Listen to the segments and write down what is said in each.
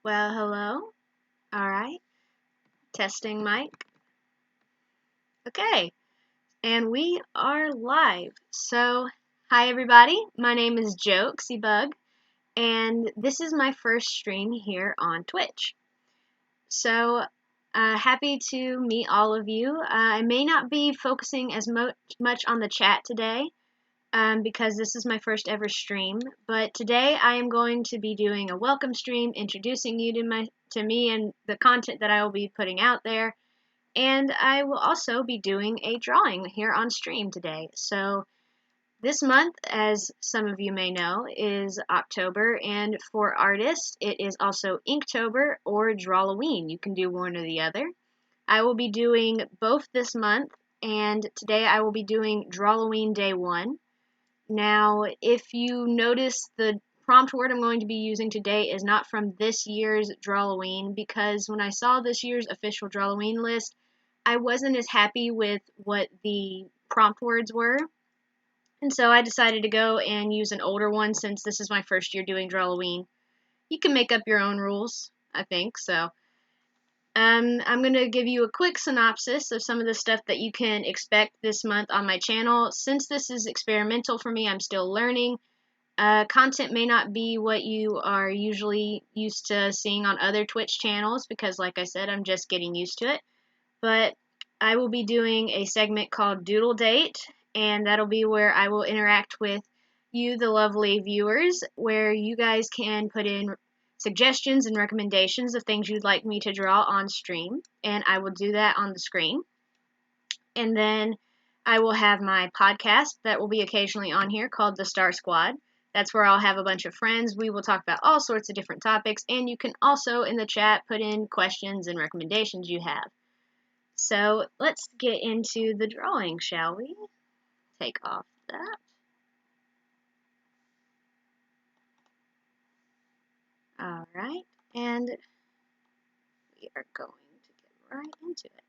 Well, hello. All right. Testing mic. Okay. And we are live. So, hi everybody. My name is Jokesy Bug, and this is my first stream here on Twitch. So, happy to meet all of you. I may not be focusing as much on the chat today, because this is my first ever stream. But today I am going to be doing a welcome stream, introducing you to me and the content that I will be putting out there. And I will also be doing a drawing here on stream today. So this month, as some of you may know, is October, and for artists, it is also Inktober or Drawloween. You can do one or the other. I will be doing both this month, and today I will be doing Drawloween Day 1. Now, if you notice, the prompt word I'm going to be using today is not from this year's Drawloween, because when I saw this year's official Drawloween list, I wasn't as happy with what the prompt words were, and so I decided to go and use an older one since this is my first year doing Drawloween. You can make up your own rules, I think, so. I'm going to give you a quick synopsis of some of the stuff that you can expect this month on my channel. Since this is experimental for me, I'm still learning. Content may not be what you are usually used to seeing on other Twitch channels because, like I said, I'm just getting used to it. But I will be doing a segment called Doodle Date, and that'll be where I will interact with you, the lovely viewers, where you guys can put in suggestions and recommendations of things you'd like me to draw on stream, and I will do that on the screen. And then I will have my podcast that will be occasionally on here called The Star Squad. That's where I'll have a bunch of friends. We will talk about all sorts of different topics, and you can also in the chat put in questions and recommendations you have. So let's get into the drawing, shall we? Take off that. Alright, and we are going to get right into it.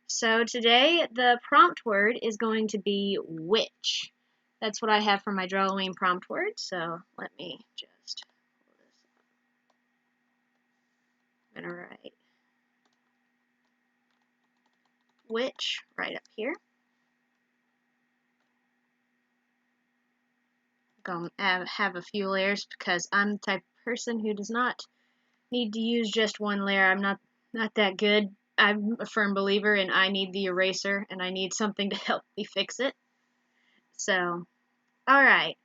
So today the prompt word is going to be witch. That's what I have for my Drawloween prompt word, so let me just pull this up. I'm going to write witch right up here. I'm going to have a few layers because I'm the type of person who does not need to use just one layer. I'm not that good. I'm a firm believer in I need the eraser and I need something to help me fix it. So, alright.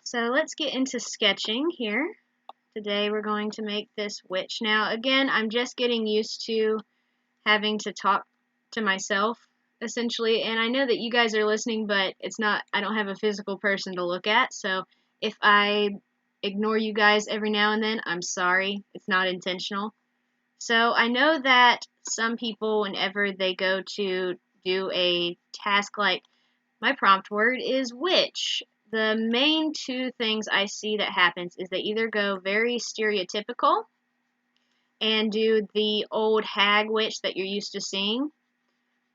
So let's get into sketching here. Today we're going to make this witch. Now again, I'm just getting used to having to talk to myself essentially, and I know that you guys are listening, but I don't have a physical person to look at, so if I ignore you guys every now and then, I'm sorry. It's not intentional. So I know that some people, whenever they go to do a task like my prompt word is witch, the main two things I see that happens is they either go very stereotypical and do the old hag witch that you're used to seeing,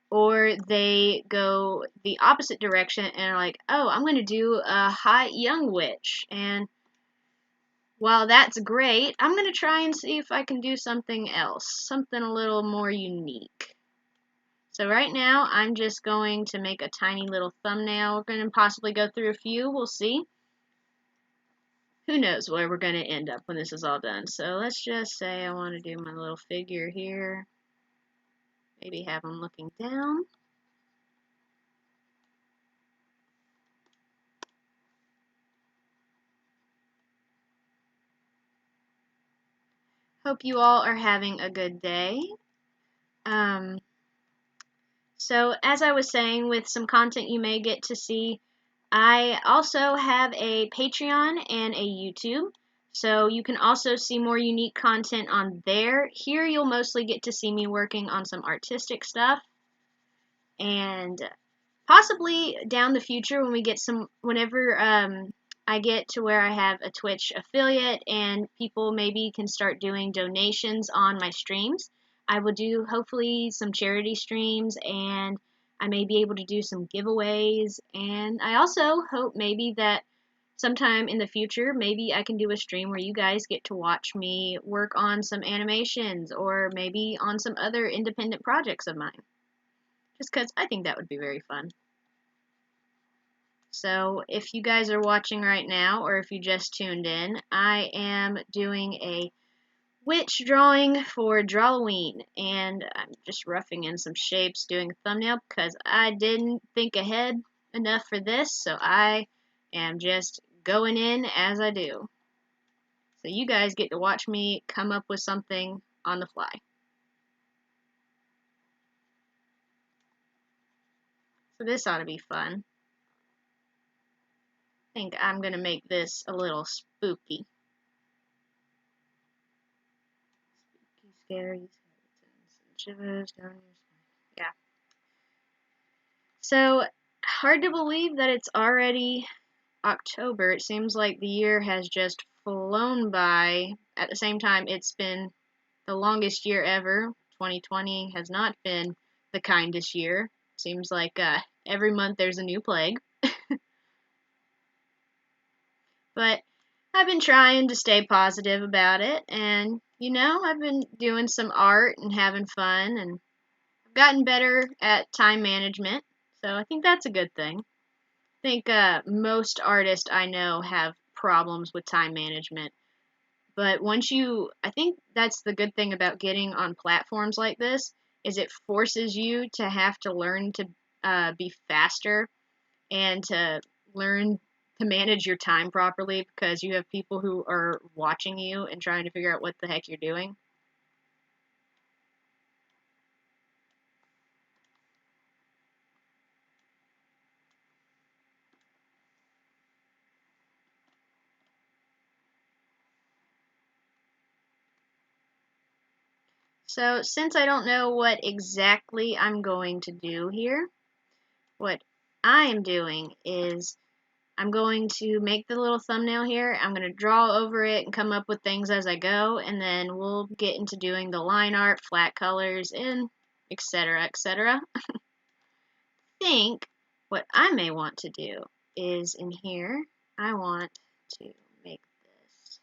or they go the opposite direction and are like, oh, I'm going to do a hot young witch. And while that's great, I'm going to try and see if I can do something else, something a little more unique. So right now, I'm just going to make a tiny little thumbnail. We're going to possibly go through a few. We'll see. Who knows where we're going to end up when this is all done. So let's just say I want to do my little figure here. Maybe have him looking down. Hope you all are having a good day. So as I was saying, with some content you may get to see, I also have a Patreon and a YouTube. So you can also see more unique content on there. Here you'll mostly get to see me working on some artistic stuff. And possibly down the future when we get whenever I get to where I have a Twitch affiliate and people maybe can start doing donations on my streams, I will do hopefully some charity streams, and I may be able to do some giveaways, and I also hope maybe that sometime in the future, maybe I can do a stream where you guys get to watch me work on some animations or maybe on some other independent projects of mine. Just because I think that would be very fun. So if you guys are watching right now or if you just tuned in, I am doing a witch drawing for Drawloween, and I'm just roughing in some shapes doing a thumbnail because I didn't think ahead enough for this, so I am just going in as I do. So you guys get to watch me come up with something on the fly. So this ought to be fun. I think I'm going to make this a little spooky. Spooky, scary, skeletons and shivers down your spine. Yeah. So, hard to believe that it's already October. It seems like the year has just flown by. At the same time, it's been the longest year ever. 2020 has not been the kindest year. Seems like every month there's a new plague. But I've been trying to stay positive about it, and I've been doing some art and having fun, and I've gotten better at time management, so I think that's a good thing. I think most artists I know have problems with time management, but I think that's the good thing about getting on platforms like this, is it forces you to have to learn to be faster and to learn to manage your time properly because you have people who are watching you and trying to figure out what the heck you're doing. So since I don't know what exactly I'm going to do here, what I am doing is I'm going to make the little thumbnail here. I'm going to draw over it and come up with things as I go, and then we'll get into doing the line art, flat colors, and etc., etc. I think what I may want to do is in here, I want to make this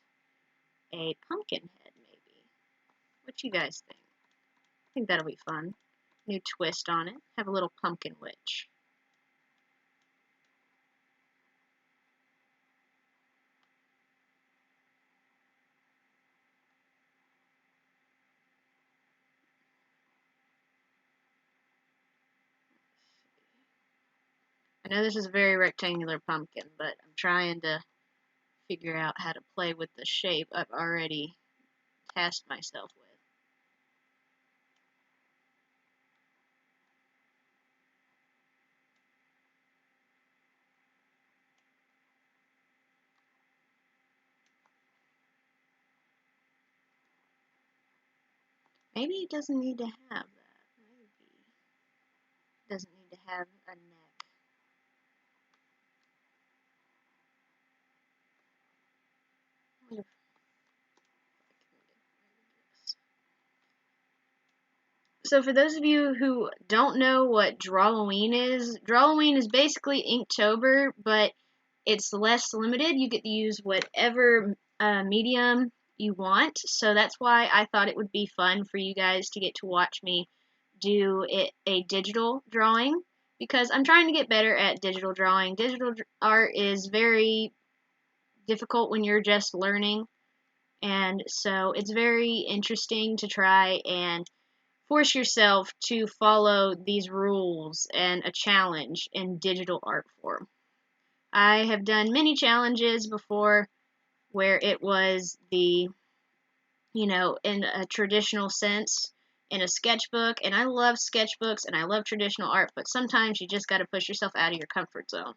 a pumpkin head, maybe. What you guys think? I think that'll be fun. New twist on it. Have a little pumpkin witch. I know this is a very rectangular pumpkin, but I'm trying to figure out how to play with the shape I've already tasked myself with. Maybe it doesn't need to have that. Maybe it doesn't need to have a neck. I wonder if So for those of you who don't know what Drawloween is basically Inktober, but it's less limited. You get to use whatever medium you want. So that's why I thought it would be fun for you guys to get to watch me do a digital drawing, because I'm trying to get better at digital drawing. Digital art is very difficult when you're just learning, and so it's very interesting to try and force yourself to follow these rules and a challenge in digital art form. I have done many challenges before where it was in a traditional sense in a sketchbook, and I love sketchbooks and I love traditional art, but sometimes you just got to push yourself out of your comfort zone.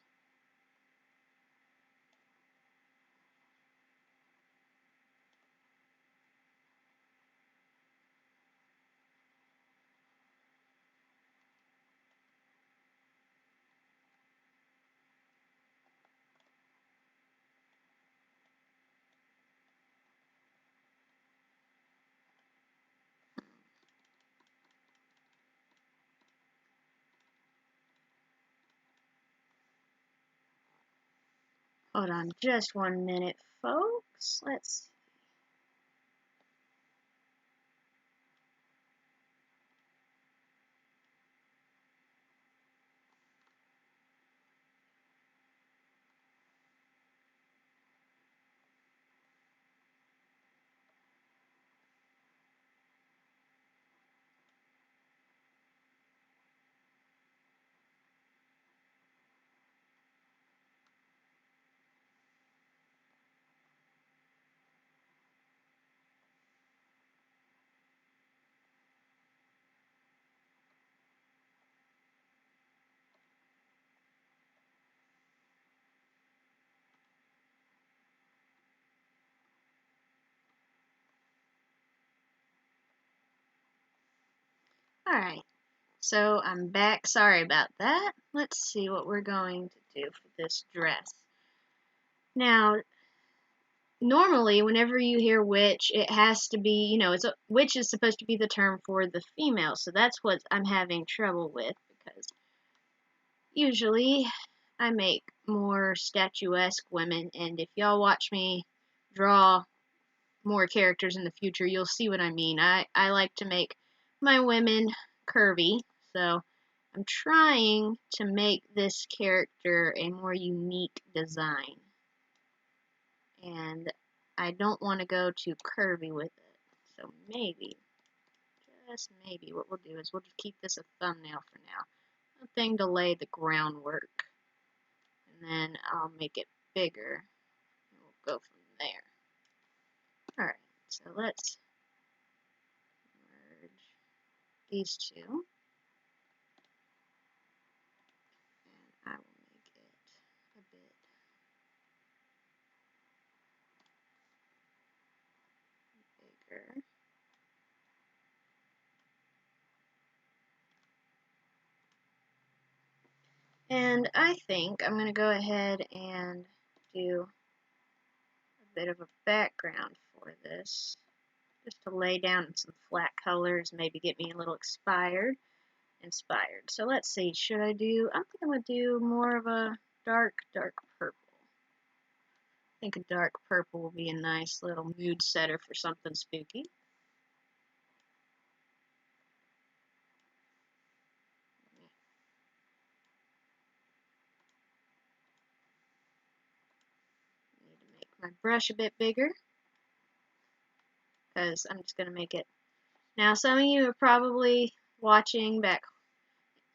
Hold on just 1 minute, folks. Let's see. Alright, so I'm back. Sorry about that. Let's see what we're going to do for this dress. Now, normally, whenever you hear witch, it has to be, witch is supposed to be the term for the female, so that's what I'm having trouble with, because usually I make more statuesque women, and if y'all watch me draw more characters in the future, you'll see what I mean. I like to make my women curvy, so I'm trying to make this character a more unique design. And I don't want to go too curvy with it. So maybe, just maybe, what we'll do is we'll just keep this a thumbnail for now. A thing to lay the groundwork. And then I'll make it bigger. And we'll go from there. Alright, so let's merge these two. And I will make it a bit bigger. And I think I'm going to go ahead and do a bit of a background for this, just to lay down some flat colors, maybe get me a little inspired. So let's see, should I do, I think I'm going to do more of a dark purple. I think a dark purple will be a nice little mood setter for something spooky. Need to make my brush a bit bigger, because I'm just going to make it. Now, some of you are probably watching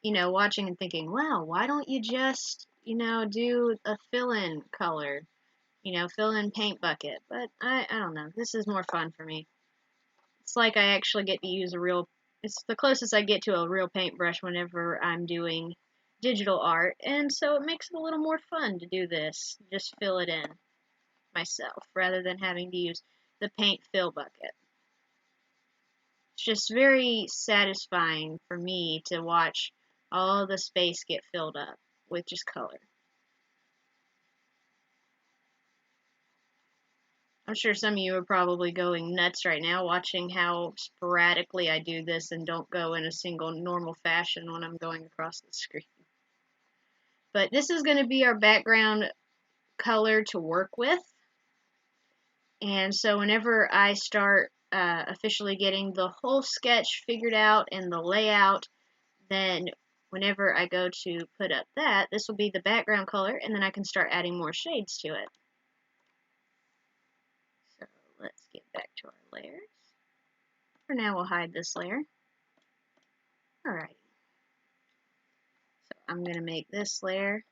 watching and thinking, wow, why don't you just, do a fill-in color, fill-in paint bucket? But I don't know. This is more fun for me. It's like I actually get to use it's the closest I get to a real paintbrush whenever I'm doing digital art, and so it makes it a little more fun to do this, just fill it in myself, rather than having to use the paint fill bucket. It's just very satisfying for me to watch all the space get filled up with just color. I'm sure some of you are probably going nuts right now watching how sporadically I do this and don't go in a single normal fashion when I'm going across the screen. But this is going to be our background color to work with. And so whenever I start officially getting the whole sketch figured out and the layout, then whenever I go to put up this will be the background color, and then I can start adding more shades to it. So let's get back to our layers. For now, we'll hide this layer. Alright. So I'm going to make this layer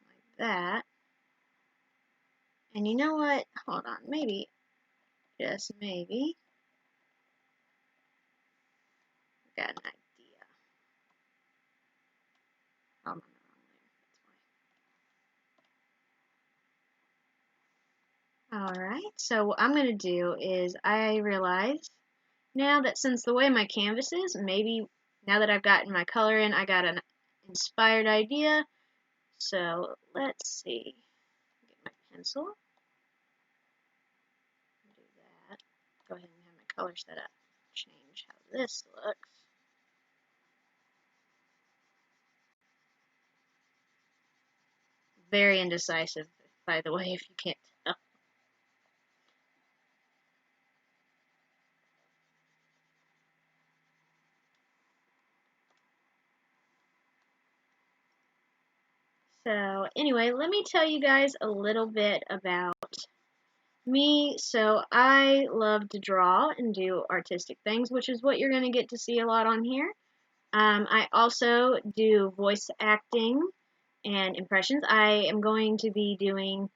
like that. And you know what? Hold on. Maybe, just maybe, I've got an idea. Oh, I'm on the wrong layer. That's why. Alright. So what I'm going to do is I realize now that since the way my canvas is, maybe now that I've gotten my color in, I got an inspired idea. So let's see. Get my pencil. Do that. Go ahead and have my color set up. Change how this looks. very indecisive, by the way, if you can't tell. So, anyway, let me tell you guys a little bit about me. So, I love to draw and do artistic things, which is what you're going to get to see a lot on here. I also do voice acting and impressions. I am going to be doing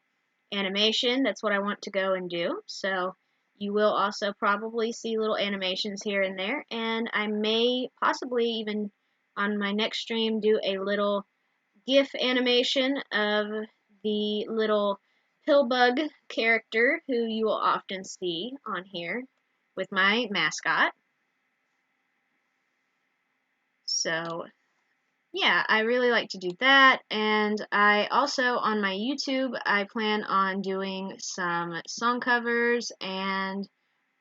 animation. That's what I want to go and do. So you will also probably see little animations here and there. And I may possibly even on my next stream do a little GIF animation of the little pillbug character who you will often see on here with my mascot. So yeah, I really like to do that, and I also on my YouTube I plan on doing some song covers, and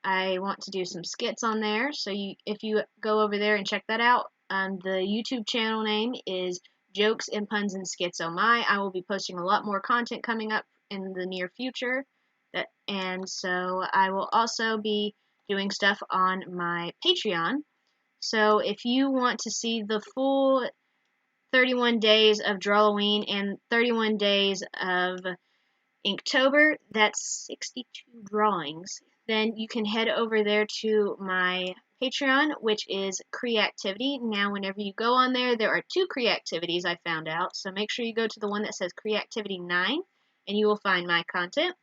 I want to do some skits on there. So if you go over there and check that out, the YouTube channel name is Jokes and Puns and Skits. Oh my! I will be posting a lot more content coming up in the near future. And so I will also be doing stuff on my Patreon. So if you want to see the full 31 days of Drawloween and 31 days of Inktober, that's 62 drawings, then you can head over there to my Patreon, which is Creativity. Now, whenever you go on there, there are two Creativities I found out, so make sure you go to the one that says Creativity 9, and you will find my content,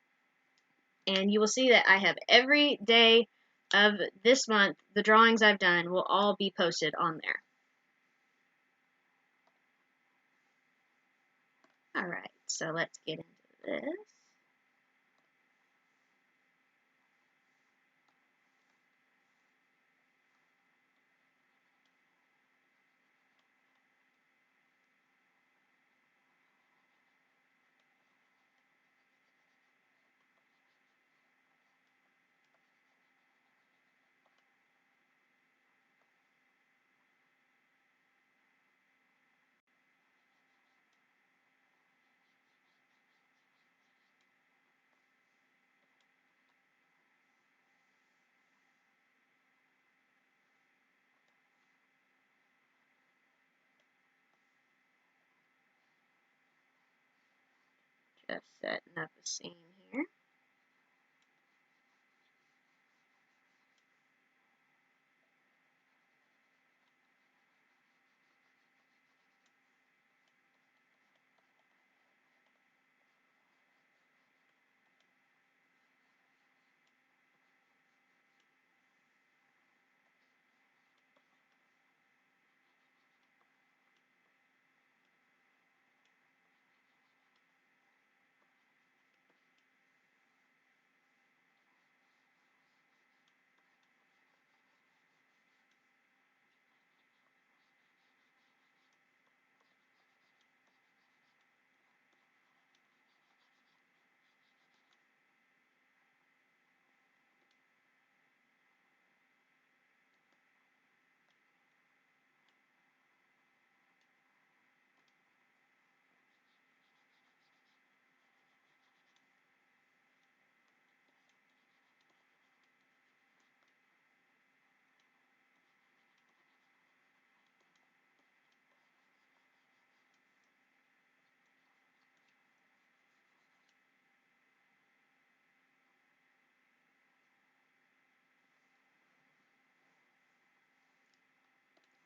and you will see that I have every day of this month, the drawings I've done will all be posted on there. Alright, so let's get into this. Just setting up a scene here.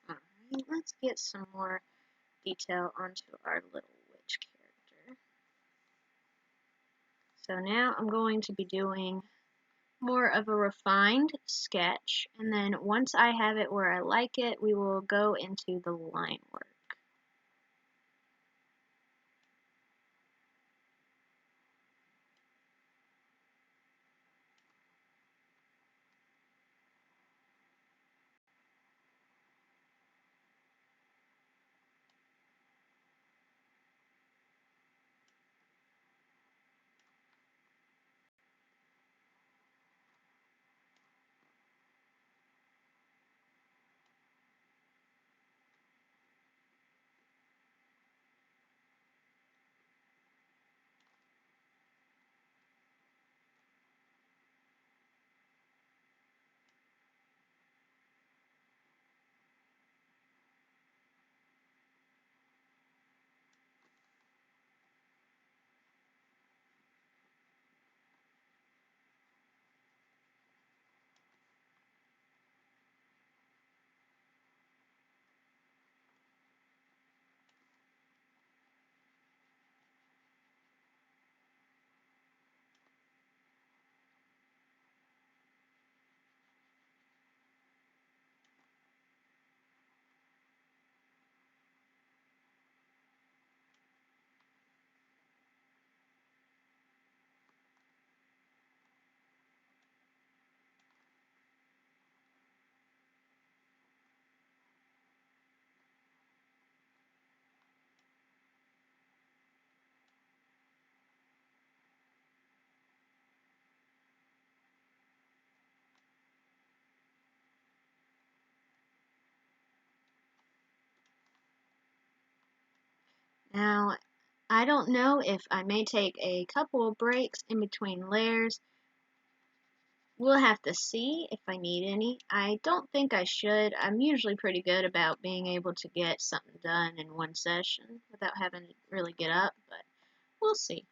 Alright, let's get some more detail onto our little witch character. So now I'm going to be doing more of a refined sketch, and then once I have it where I like it, we will go into the line work. Now, I don't know if I may take a couple of breaks in between layers. We'll have to see if I need any. I don't think I should. I'm usually pretty good about being able to get something done in one session without having to really get up, but we'll see.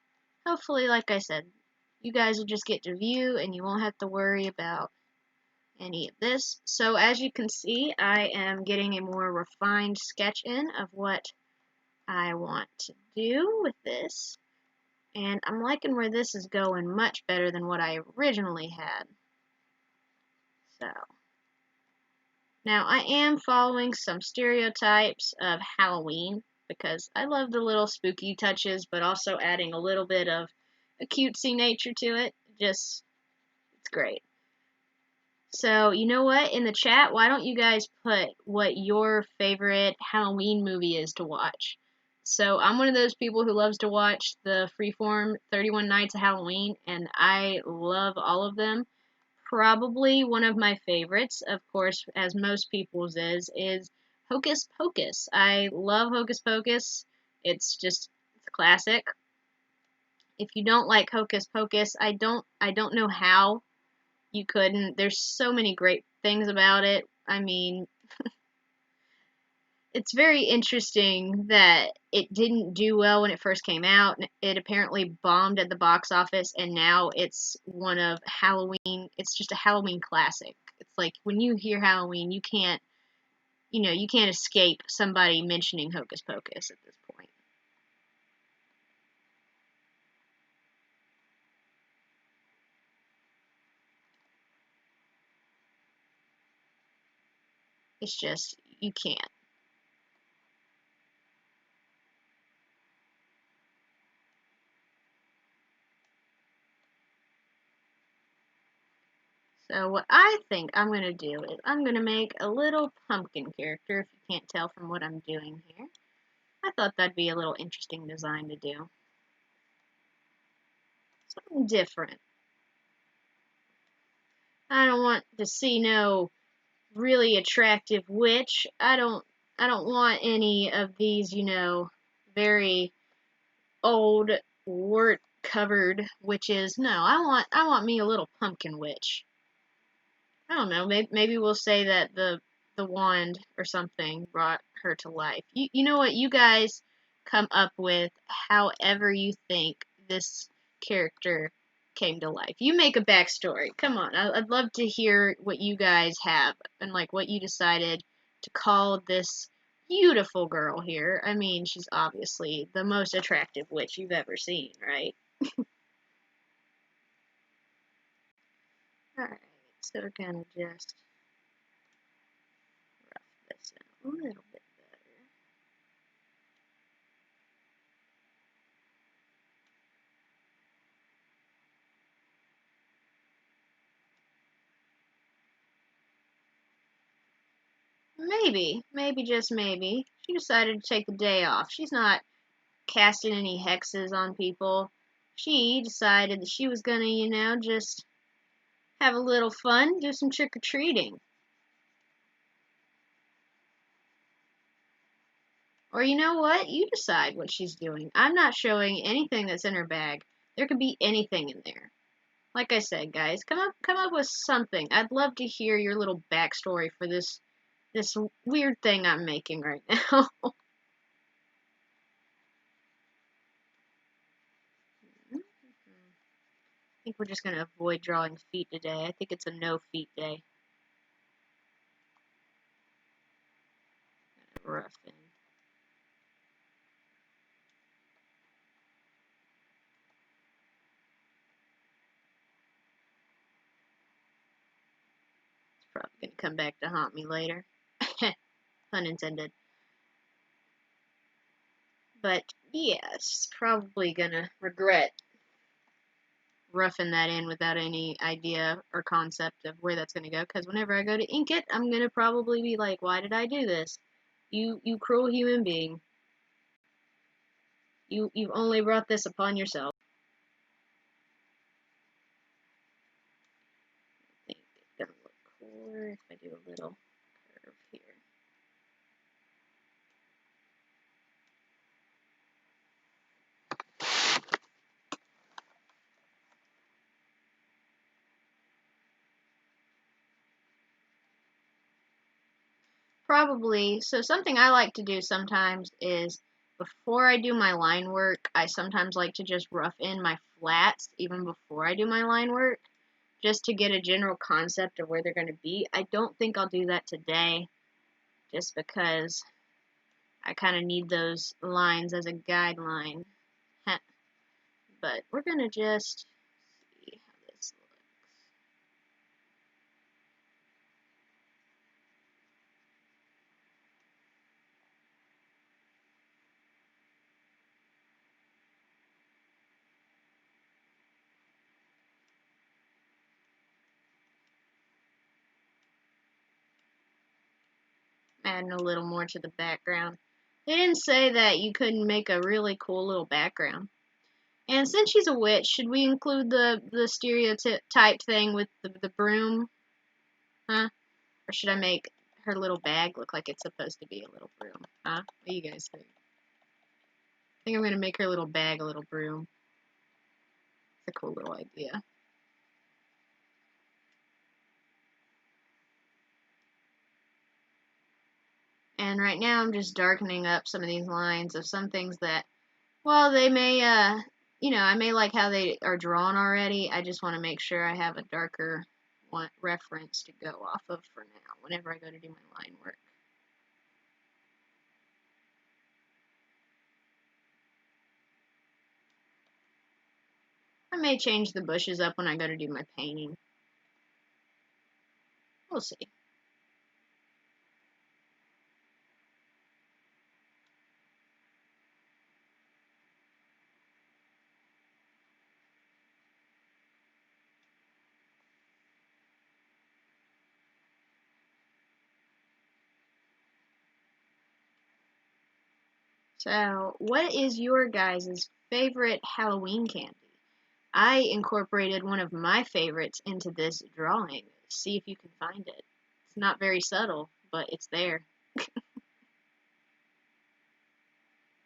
Hopefully, like I said, you guys will just get to view and you won't have to worry about any of this. So as you can see, I am getting a more refined sketch in of what I want to do with this. And I'm liking where this is going much better than what I originally had. So, now I am following some stereotypes of Halloween because I love the little spooky touches, but also adding a little bit of a cutesy nature to it. Just, it's great. So, you know what? In the chat, why don't you guys put what your favorite Halloween movie is to watch? So, I'm one of those people who loves to watch the freeform 31 Nights of Halloween, and I love all of them. Probably one of my favorites, of course, as most people's is Hocus Pocus. I love Hocus Pocus. It's classic. If you don't like Hocus Pocus, I don't know how you couldn't. There's so many great things about it. I mean, it's very interesting that it didn't do well when it first came out. It apparently bombed at the box office, and now it's one of Halloween. It's just a Halloween classic. It's like when you hear Halloween, you can't escape somebody mentioning Hocus Pocus at this point. It's just, you can't. So what I think I'm going to do is I'm going to make a little pumpkin character, if you can't tell from what I'm doing here. I thought that'd be a little interesting design to do. Something different. I don't want to see no really attractive witch. I don't want any of these, very old wart covered witches. No, I want me a little pumpkin witch. I don't know. Maybe we'll say that the wand or something brought her to life. You know what? You guys come up with however you think this character came to life. You make a backstory. Come on. I'd love to hear what you guys have and like what you decided to call this beautiful girl here. I mean, she's obviously the most attractive witch you've ever seen, right? Alright, so we're gonna just rough this out a little bit better. Maybe just maybe, she decided to take the day off. She's not casting any hexes on people. She decided that she was gonna, just have a little fun, do some trick-or-treating. Or you know what? You decide what she's doing. I'm not showing anything that's in her bag. There could be anything in there. Like I said, guys, come up with something. I'd love to hear your little backstory for this weird thing I'm making right now. I think we're just going to avoid drawing feet today. I think it's a no feet day. Rough in. It's probably going to come back to haunt me later. Pun intended. But yes, probably going to regret roughing that in without any idea or concept of where that's going to go. Because whenever I go to ink it, I'm going to probably be like, why did I do this? You cruel human being. You've only brought this upon yourself. I think it's gonna look cooler if I do a little curve here. probably, so something I like to do sometimes is before I do my line work, I sometimes like to just rough in my flats even before I do my line work, just to get a general concept of where they're going to be. I don't think I'll do that today, just because I kind of need those lines as a guideline. But we're going to just see how this looks. Adding a little more to the background. They didn't say that you couldn't make a really cool little background. And since she's a witch, should we include the stereotype thing with the broom? Huh? Or should I make her little bag look like it's supposed to be a little broom? Huh? What do you guys think? I think I'm going to make her little bag a little broom. It's a cool little idea. And right now I'm just darkening up some of these lines of some things that, well, they may, I may like how they are drawn already. I just want to make sure I have a darker reference to go off of for now whenever I go to do my line work. I may change the bushes up when I go to do my painting. We'll see. So, what is your guys' favorite Halloween candy? I incorporated one of my favorites into this drawing. See if you can find it. It's not very subtle, but it's there.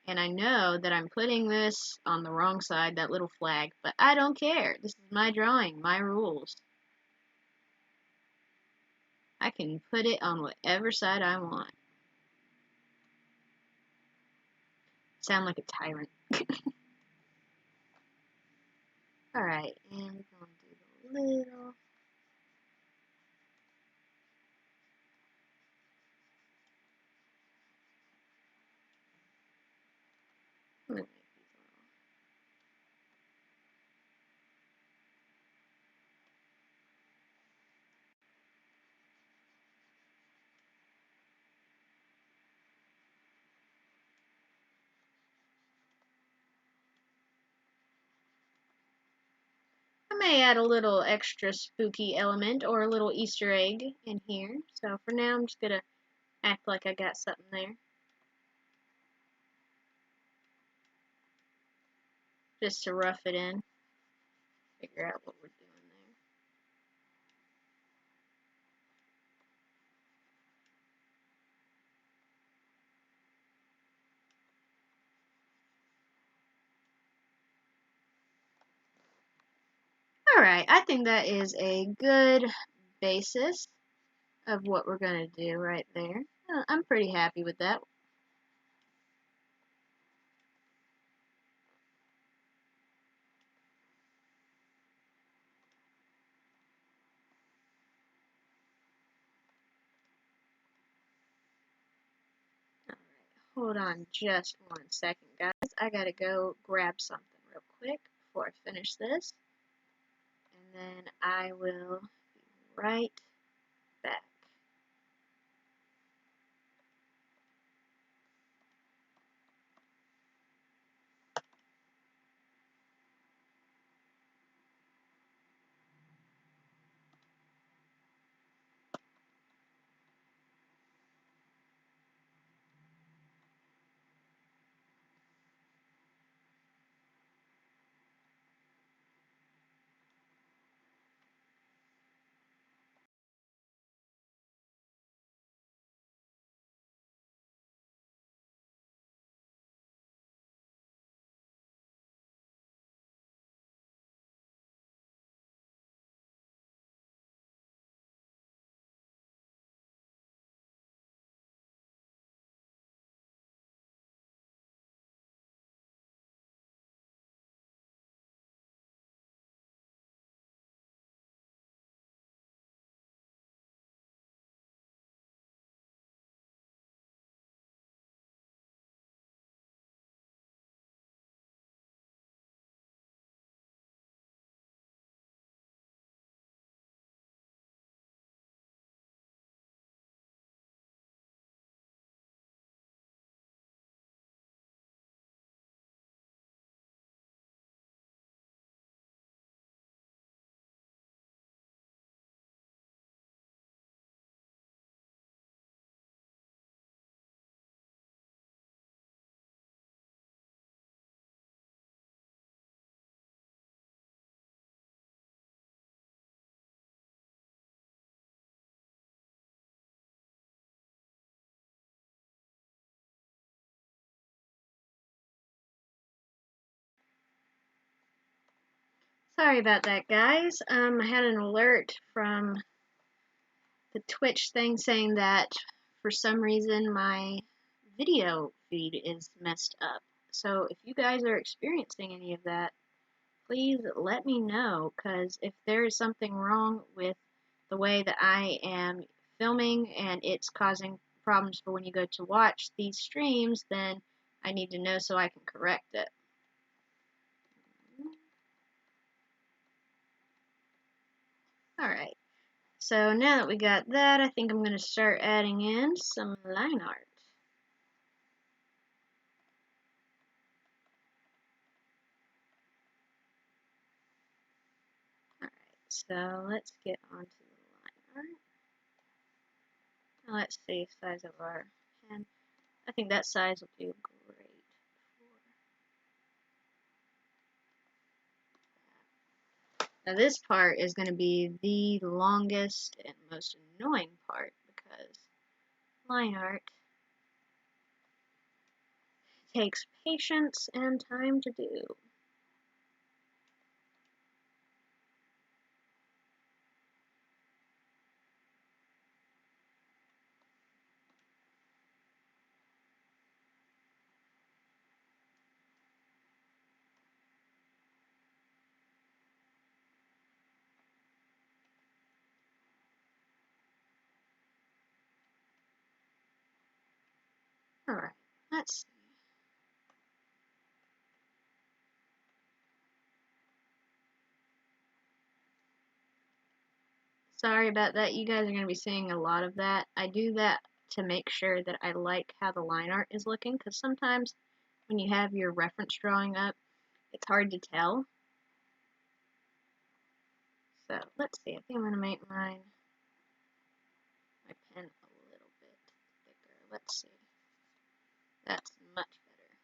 And I know that I'm putting this on the wrong side, that little flag, but I don't care. This is my drawing, my rules. I can put it on whatever side I want. Sound like a tyrant. Alright, and we're going to do the little... I may add a little extra spooky element or a little Easter egg in here. So for now, I'm just going to act like I got something there. Just to rough it in. Figure out what we're doing there. Alright, I think that is a good basis of what we're going to do right there. I'm pretty happy with that. Hold on just 1 second, guys. I gotta go grab something real quick before I finish this. And then I will be right back. Sorry about that, guys. I had an alert from the Twitch thing saying that for some reason my video feed is messed up. So if you guys are experiencing any of that, please let me know, because if there is something wrong with the way that I am filming and it's causing problems for when you go to watch these streams, then I need to know so I can correct it. Alright, so now that we got that, I think I'm going to start adding in some line art. Alright, so let's get onto the line art. Now let's see the size of our pen. I think that size will do great. Now this part is going to be the longest and most annoying part, because line art takes patience and time to do. Alright, let's see. Sorry about that, you guys are going to be seeing a lot of that. I do that to make sure that I like how the line art is looking, because sometimes when you have your reference drawing up, it's hard to tell. So let's see, I think I'm going to make my pen a little bit thicker. Let's see. That's much better.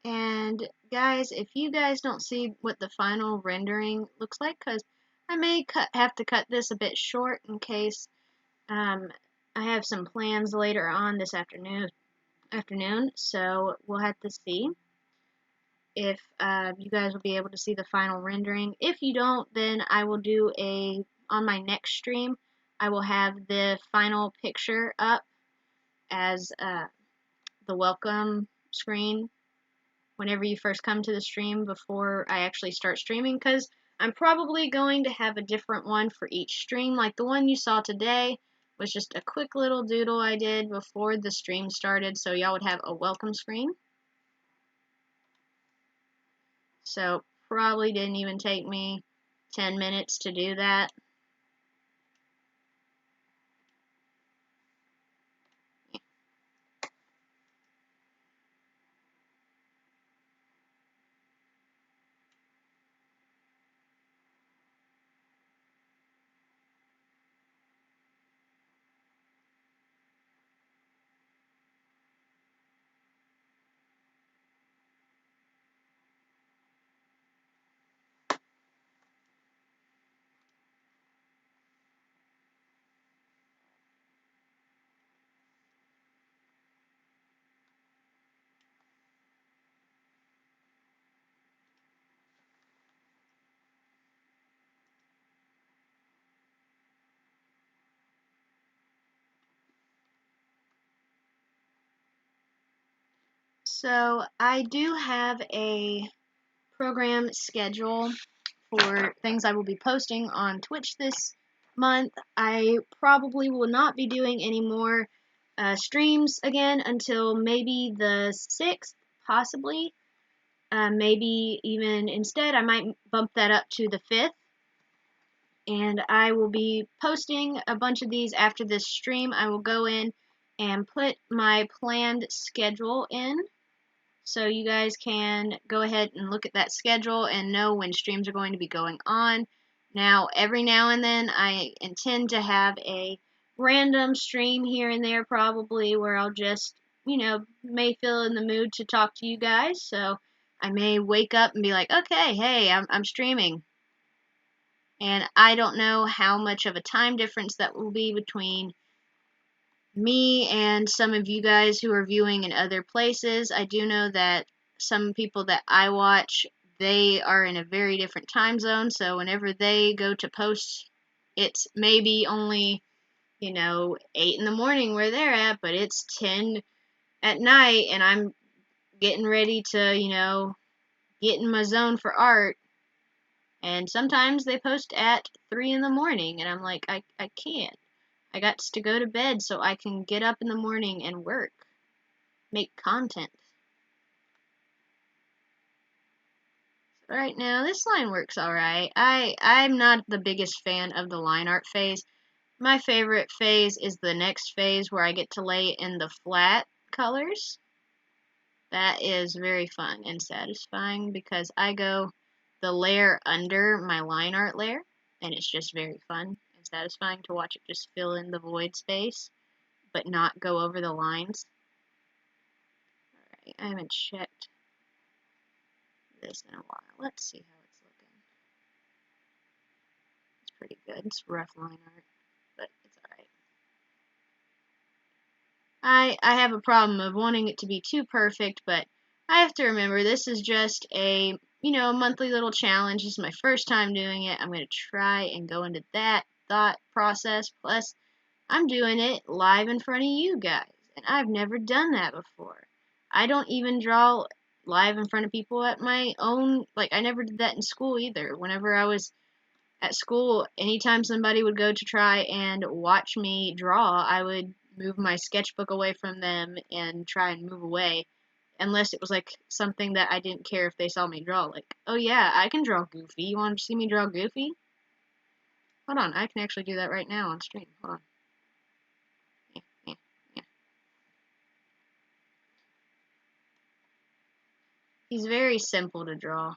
And guys, if you guys don't see what the final rendering looks like, because I may have to cut this a bit short in case I have some plans later on this afternoon, so we'll have to see if you guys will be able to see the final rendering. If you don't, then I will do on my next stream, I will have the final picture up as the welcome screen whenever you first come to the stream before I actually start streaming, because I'm probably going to have a different one for each stream. Like the one you saw today was just a quick little doodle I did before the stream started, so y'all would have a welcome screen. So probably didn't even take me 10 minutes to do that. So I do have a program schedule for things I will be posting on Twitch this month. I probably will not be doing any more streams again until maybe the 6th, possibly. Maybe even instead I might bump that up to the 5th. And I will be posting a bunch of these after this stream. I will go in and put my planned schedule in. so you guys can go ahead and look at that schedule and know when streams are going to be going on. Now, every now and then, I intend to have a random stream here and there, probably, where I'll just, may feel in the mood to talk to you guys. So I may wake up and be like, okay, hey, I'm streaming. And I don't know how much of a time difference that will be between me and some of you guys who are viewing in other places. I do know that some people that I watch, they are in a very different time zone, so whenever they go to post, it's maybe only, 8 in the morning where they're at, but it's 10 at night, and I'm getting ready to, get in my zone for art, and sometimes they post at 3 in the morning, and I'm like, I can't. I got to go to bed so I can get up in the morning and work, make content. Right now, this line works alright. I'm not the biggest fan of the line art phase. My favorite phase is the next phase where I get to lay in the flat colors. That is very fun and satisfying because I go the layer under my line art layer, and it's just very fun and satisfying to watch it just fill in the void space, but not go over the lines. Alright, I haven't checked this in a while. Let's see how it's looking. It's pretty good. It's rough line art, but it's alright. I have a problem of wanting it to be too perfect, but I have to remember this is just a, a monthly little challenge. This is my first time doing it. I'm going to try and go into that thought process. Plus, I'm doing it live in front of you guys, and I've never done that before. I don't even draw live in front of people at my own, like, I never did that in school either. Whenever I was at school, anytime somebody would go to try and watch me draw, I would move my sketchbook away from them and try and move away. Unless it was like something that I didn't care if they saw me draw. Like, oh yeah, I can draw Goofy. You want to see me draw Goofy? Hold on, I can actually do that right now on stream. Hold on. Yeah. He's very simple to draw. I'm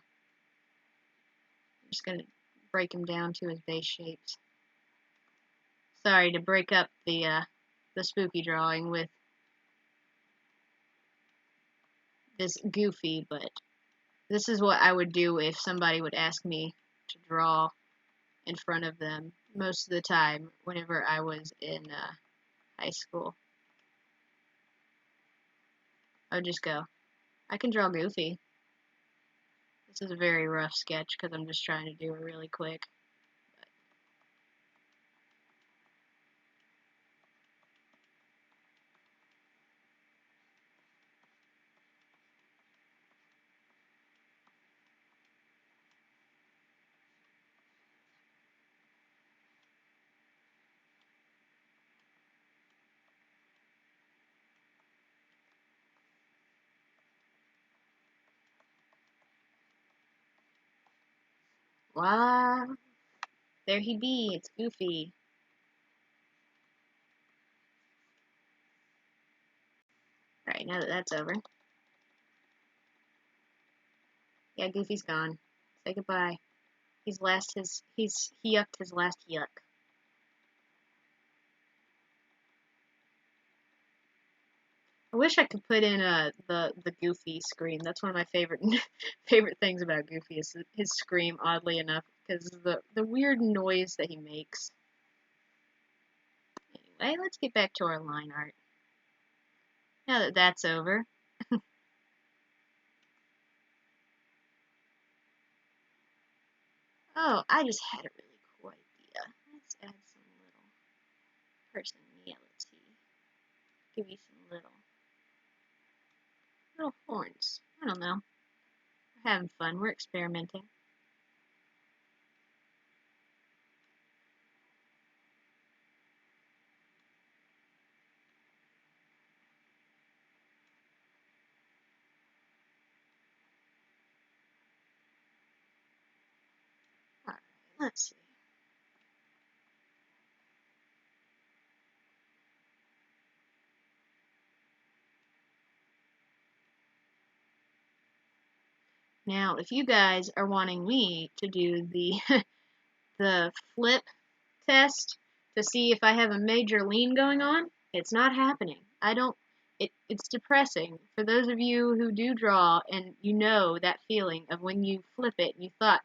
just gonna break him down to his base shapes. Sorry to break up the spooky drawing with this Goofy, but this is what I would do if somebody would ask me to draw in front of them most of the time whenever I was in high school. I would just go, I can draw Goofy. This is a very rough sketch because I'm just trying to do it really quick. Voila! There he be, it's Goofy. Alright, now that that's over. Yeah, Goofy's gone. Say goodbye. He yucked his last yuck. I wish I could put in the Goofy scream. That's one of my favorite favorite things about Goofy is his scream. Oddly enough, because the weird noise that he makes. Anyway, let's get back to our line art. Now that that's over. Oh, I just had a really cool idea. Let's add some little personality. Give you some little horns. I don't know. We're having fun. We're experimenting. Alright, let's see. Now, if you guys are wanting me to do the the flip test to see if I have a major lean going on, it's not happening. I don't. It's depressing for those of you who do draw and you know that feeling of when you flip it and you thought,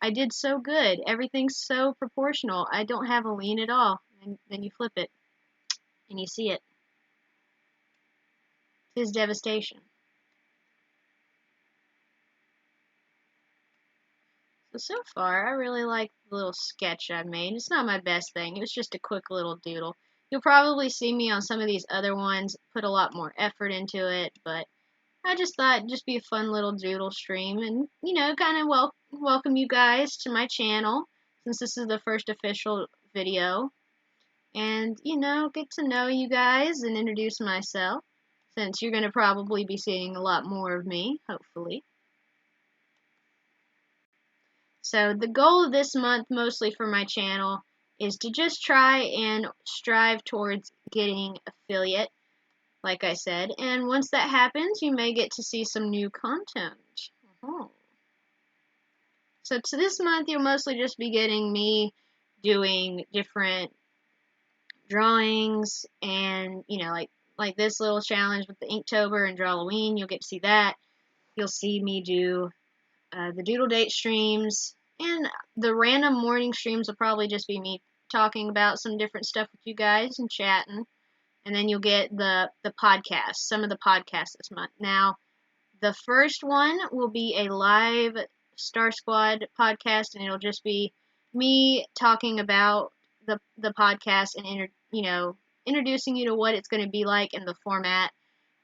I did so good, everything's so proportional, I don't have a lean at all, and then you flip it and you see it. It's devastation. So far, I really like the little sketch I made. It's not my best thing. It was just a quick little doodle. You'll probably see me on some of these other ones put a lot more effort into it, but I just thought it'd just be a fun little doodle stream and, you know, kind of welcome you guys to my channel since this is the first official video. And, you know, get to know you guys and introduce myself since you're going to probably be seeing a lot more of me, hopefully. So the goal of this month, mostly for my channel, is to just try and strive towards getting affiliate, like I said. And once that happens, you may get to see some new content. So to this month, you'll mostly just be getting me doing different drawings and, you know, like this little challenge with the Inktober and Drawloween. You'll get to see that. You'll see me do the doodle date streams, and the random morning streams will probably just be me talking about some different stuff with you guys and chatting. And then you'll get the podcast, some of the podcasts this month. Now, the first one will be a live Star Squad podcast, and it'll just be me talking about the podcast and introducing you to what it's going to be like in the format.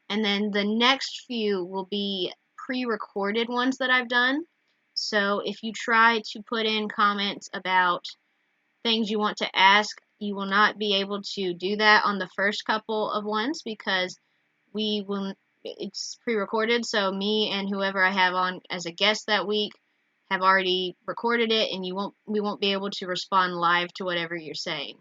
And then the next few will be pre-recorded ones that I've done. So if you try to put in comments about things you want to ask, you will not be able to do that on the first couple of ones because it's pre-recorded. So me and whoever I have on as a guest that week have already recorded it, and we won't be able to respond live to whatever you're saying.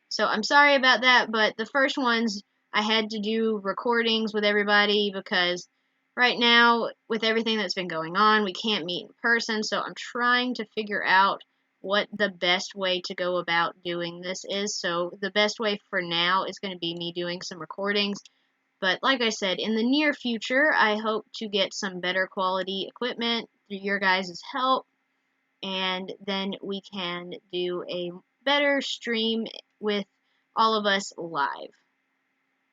So I'm sorry about that, but the first ones I had to do recordings with everybody because right now, with everything that's been going on, we can't meet in person, so I'm trying to figure out what the best way to go about doing this is. So the best way for now is going to be me doing some recordings. But like I said, in the near future, I hope to get some better quality equipment through your guys' help, and then we can do a better stream with all of us live.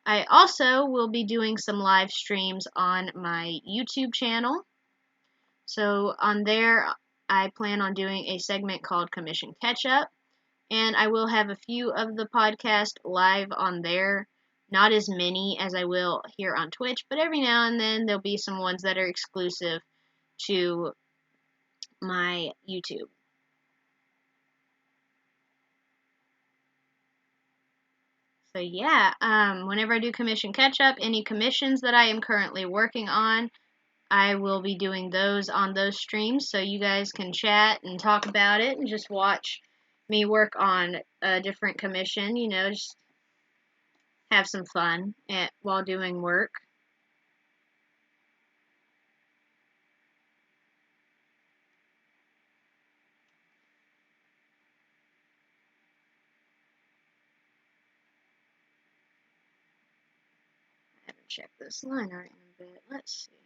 I also will be doing some live streams on my YouTube channel. So on there, I plan on doing a segment called Commission Catch Up, and I will have a few of the podcast live on there. Not as many as I will here on Twitch, but every now and then there'll be some ones that are exclusive to my YouTube. So yeah, whenever I do commission catch up, any commissions that I am currently working on, I will be doing those on those streams, so you guys can chat and talk about it and just watch me work on a different commission, you know, just have some fun while doing work. I haven't checked this line art in a bit. Let's see.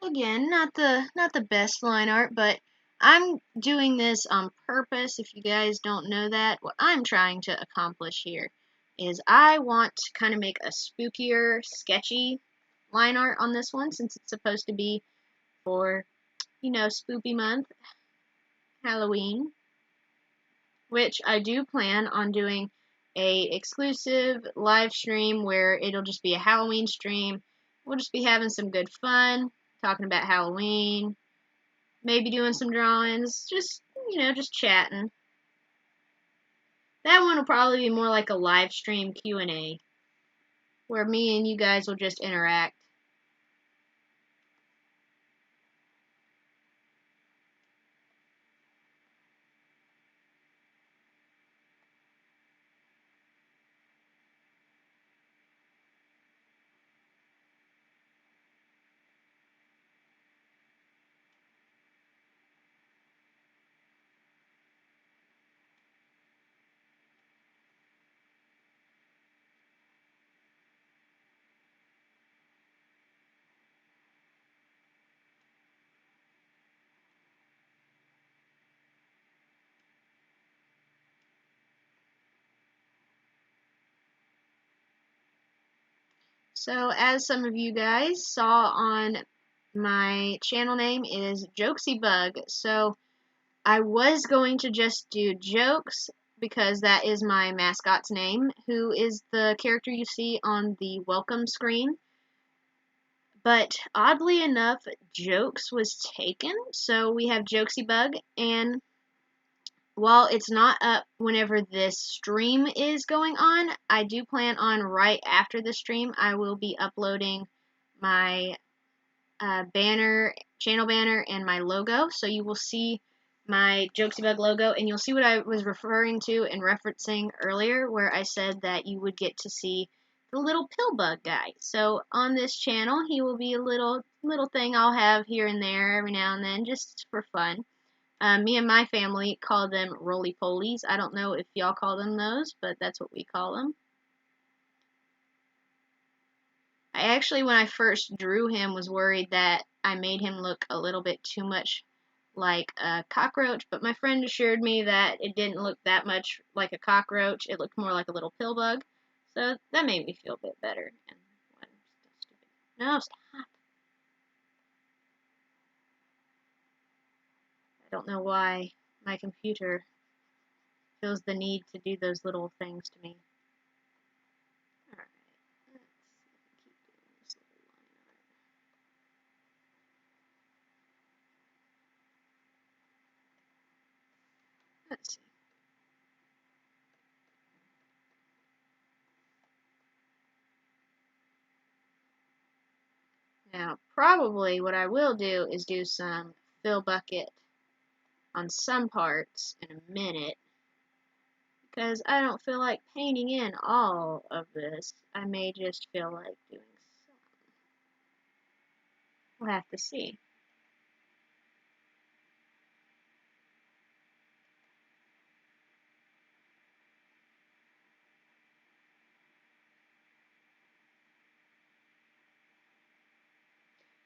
Again, not the best line art, but I'm doing this on purpose. If you guys don't know that, what I'm trying to accomplish here is I want to kind of make a spookier, sketchy line art on this one since it's supposed to be for, you know, spoopy month, Halloween, which I do plan on doing a exclusive live stream where it'll just be a Halloween stream. We'll just be having some good fun, talking about Halloween, maybe doing some drawings, just, you know, just chatting. That one will probably be more like a live stream Q&A, where me and you guys will just interact. So, as some of you guys saw on my channel name is Jokesy Bug. So, I was going to just do Jokes because that is my mascot's name, who is the character you see on the welcome screen. But oddly enough, Jokes was taken, so we have Jokesy Bug, and while it's not up whenever this stream is going on, I do plan on right after the stream, I will be uploading my banner, channel banner, and my logo. So you will see my Jokesy Bug logo, and you'll see what I was referring to and referencing earlier, where I said that you would get to see the little pill bug guy. So on this channel, he will be a little thing I'll have here and there every now and then, just for fun. Me and my family call them roly-polies. I don't know if y'all call them those, but that's what we call them. I actually, when I first drew him, was worried that I made him look a little bit too much like a cockroach, but my friend assured me that it didn't look that much like a cockroach. It looked more like a little pill bug. So that made me feel a bit better. And no, stop. I don't know why my computer feels the need to do those little things to me. Alright, let's keep doing this little line art. Let's see. Now, probably what I will do is do some fill bucket on some parts in a minute, because I don't feel like painting in all of this. I may just feel like doing some. We'll have to see.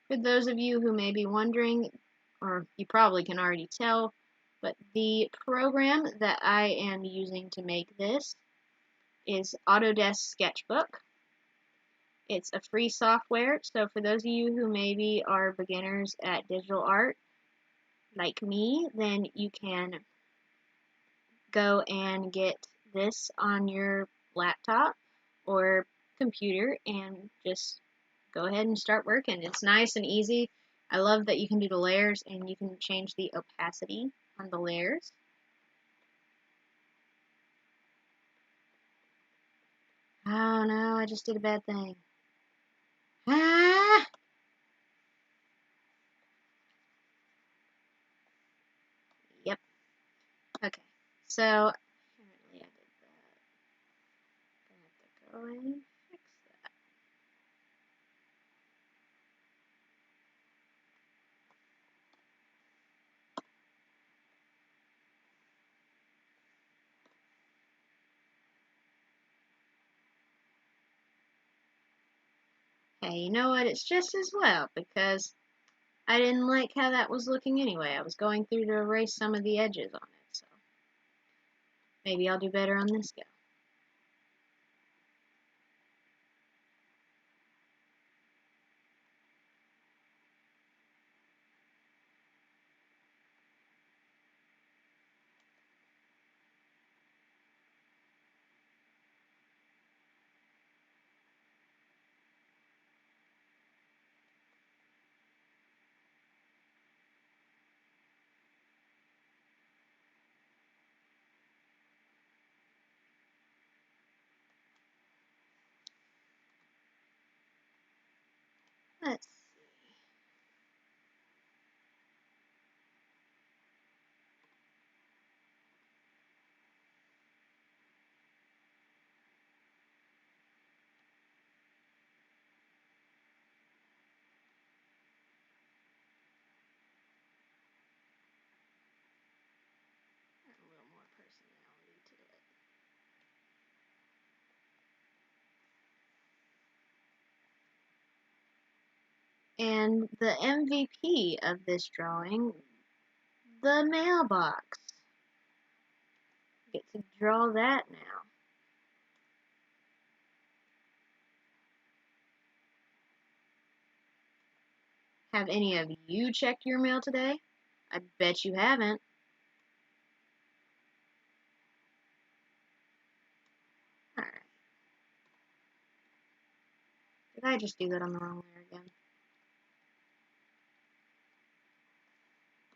For those of you who may be wondering, or you probably can already tell, but the program that I am using to make this is Autodesk Sketchbook. It's a free software, so for those of you who maybe are beginners at digital art, like me, then you can go and get this on your laptop or computer and just go ahead and start working. It's nice and easy. I love that you can do the layers and you can change the opacity on the layers. Oh no, I just did a bad thing. Ah! Yep. Okay. So, apparently I did that. Gonna have to go and fix that. Hey, you know what? It's just as well, because I didn't like how that was looking anyway. I was going through to erase some of the edges on it, so maybe I'll do better on this go. Let's see. Add a little more personality to it. And the MVP of this drawing, the mailbox. Get to draw that now. Have any of you checked your mail today? I bet you haven't. Alright. Did I just do that on the wrong layer again?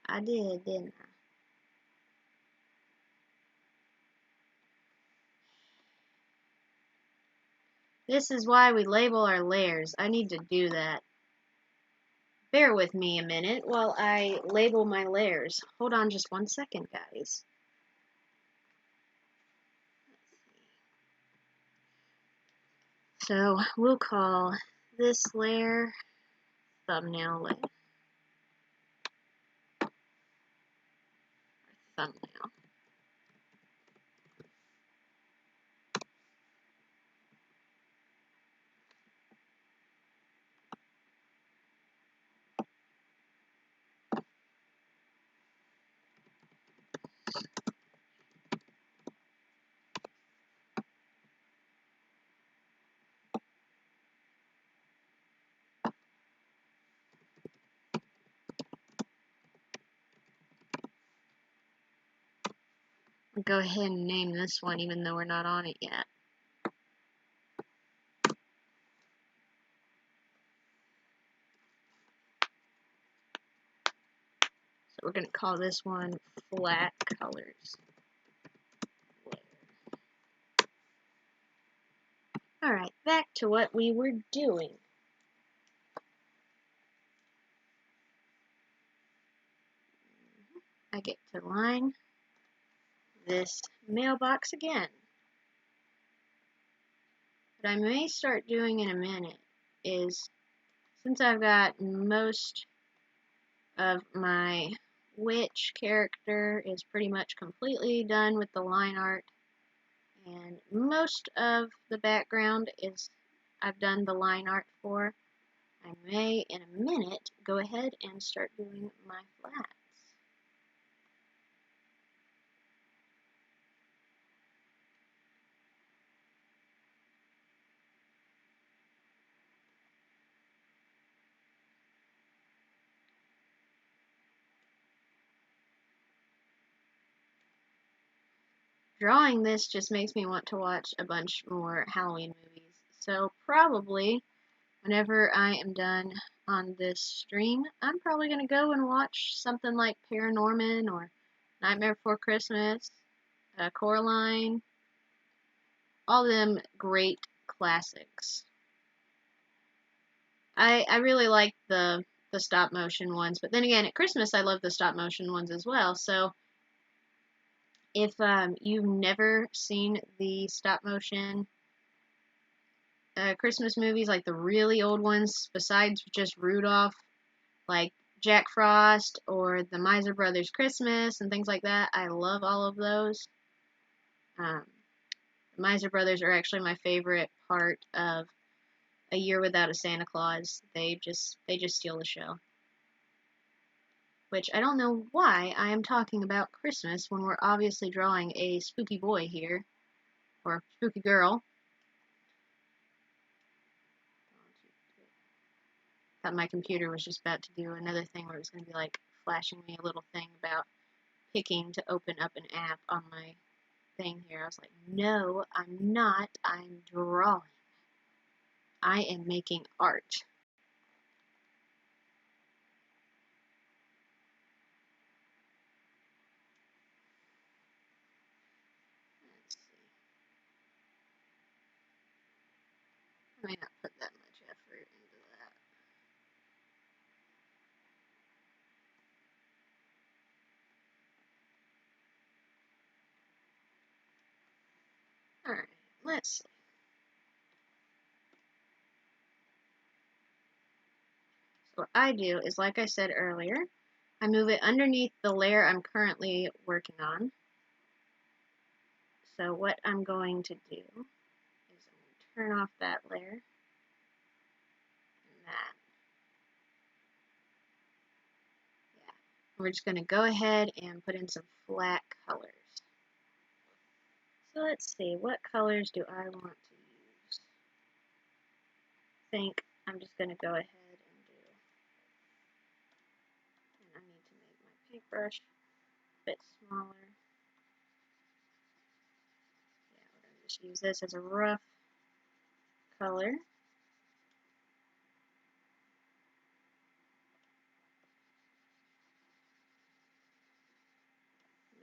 I did, didn't I? This is why we label our layers. I need to do that. Bear with me a minute while I label my layers. Hold on just 1 second, guys. So we'll call this layer thumbnail layer. Thumbnail. I'll go ahead and name this one even though we're not on it yet. So we're going to call this one flat colors. Alright, back to what we were doing. I get to line this mailbox again. What I may start doing in a minute is, since I've got most of my witch character is pretty much completely done with the line art, and most of the background is I've done the line art for, I may in a minute go ahead and start doing my flats. Drawing this just makes me want to watch a bunch more Halloween movies. So probably whenever I am done on this stream, I'm probably going to go and watch something like Paranorman or Nightmare Before Christmas, Coraline, all them great classics. I really like the stop motion ones, but then again at Christmas I love the stop motion ones as well. So if you've never seen the stop motion Christmas movies, like the really old ones, besides just Rudolph, like Jack Frost or the Miser Brothers Christmas and things like that, I love all of those. The Miser Brothers are actually my favorite part of A Year Without a Santa Claus. They just steal the show. Which I don't know why I am talking about Christmas when we're obviously drawing a spooky boy here, or spooky girl. Thought my computer was just about to do another thing where it was going to be like flashing me a little thing about picking to open up an app on my thing here. I was like, no, I'm not. I'm drawing. I am making art. Let's see. I may not put that much effort into that. Alright, let's see. So what I do is, like I said earlier, I move it underneath the layer I'm currently working on. So what I'm going to do is I'm going to turn off that layer and that. Yeah. We're just going to go ahead and put in some flat colors. So let's see, what colors do I want to use? I think I'm just going to go ahead and do paintbrush a bit smaller. Yeah, we're going to just use this as a rough color.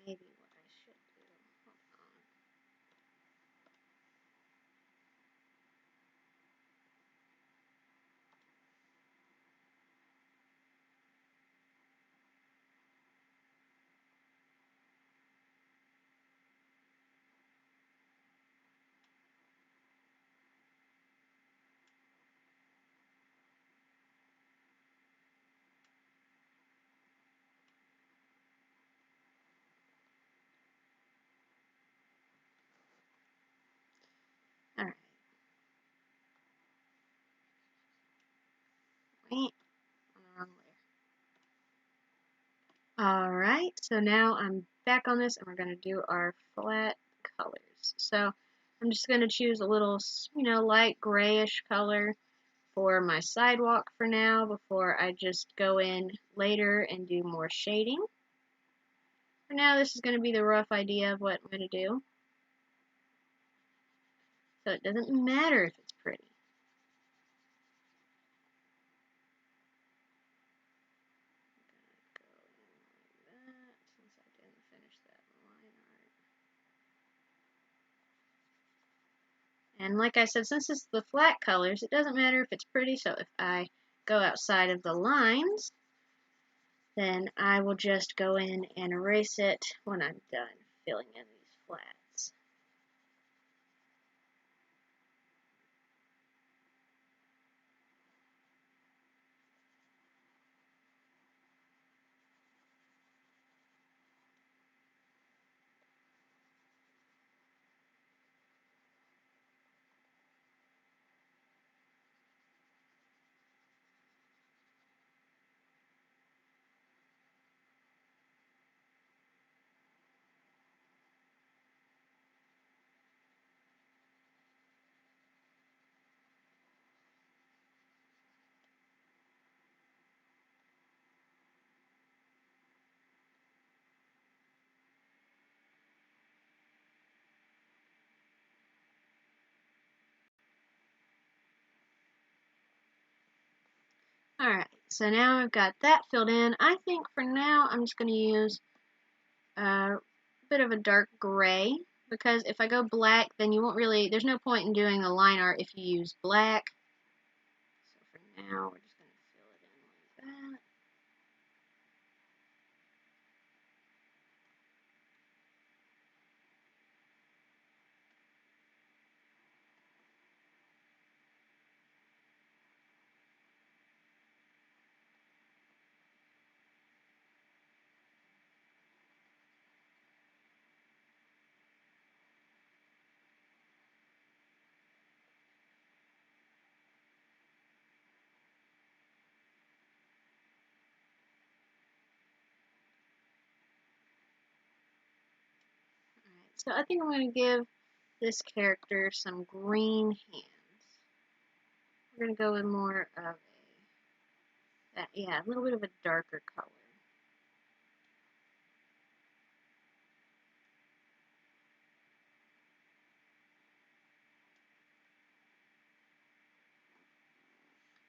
Maybe what I should do. Hold on. Alright. Wait, on the wrong layer. Alright, so now I'm back on this and we're going to do our flat colors. So I'm just going to choose a little, light grayish color for my sidewalk for now before I just go in later and do more shading. For now, this is going to be the rough idea of what I'm going to do. So it doesn't matter if it's pretty. And like I said, since it's the flat colors, it doesn't matter if it's pretty, so if I go outside of the lines, then I will just go in and erase it when I'm done filling in these flats. Alright, so now I've got that filled in. I think for now I'm just going to use a bit of a dark gray, because if I go black, then you won't really, there's no point in doing the line art if you use black. So for now, we're just going to fill it in like that. So I think I'm going to give this character some green hands. We're going to go with more of a little bit of a darker color.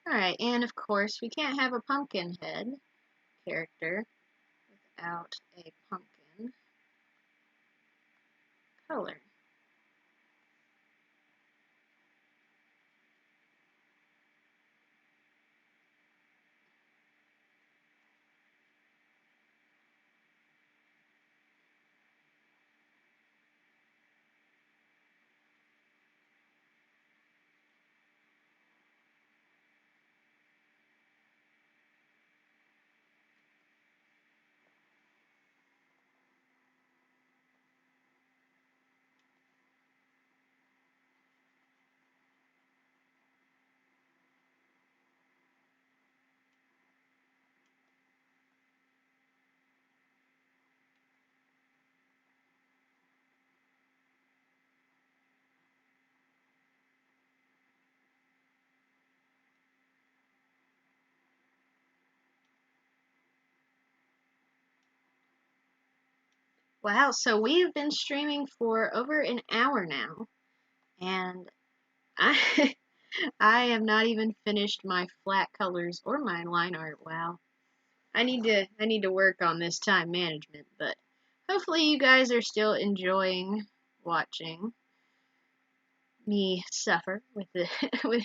Alright, and of course we can't have a pumpkin head character without a pumpkin color. Wow, so we've been streaming for over an hour now, and I I have not even finished my flat colors or my line art. Wow. I need to work on this time management, but hopefully you guys are still enjoying watching me suffer with the with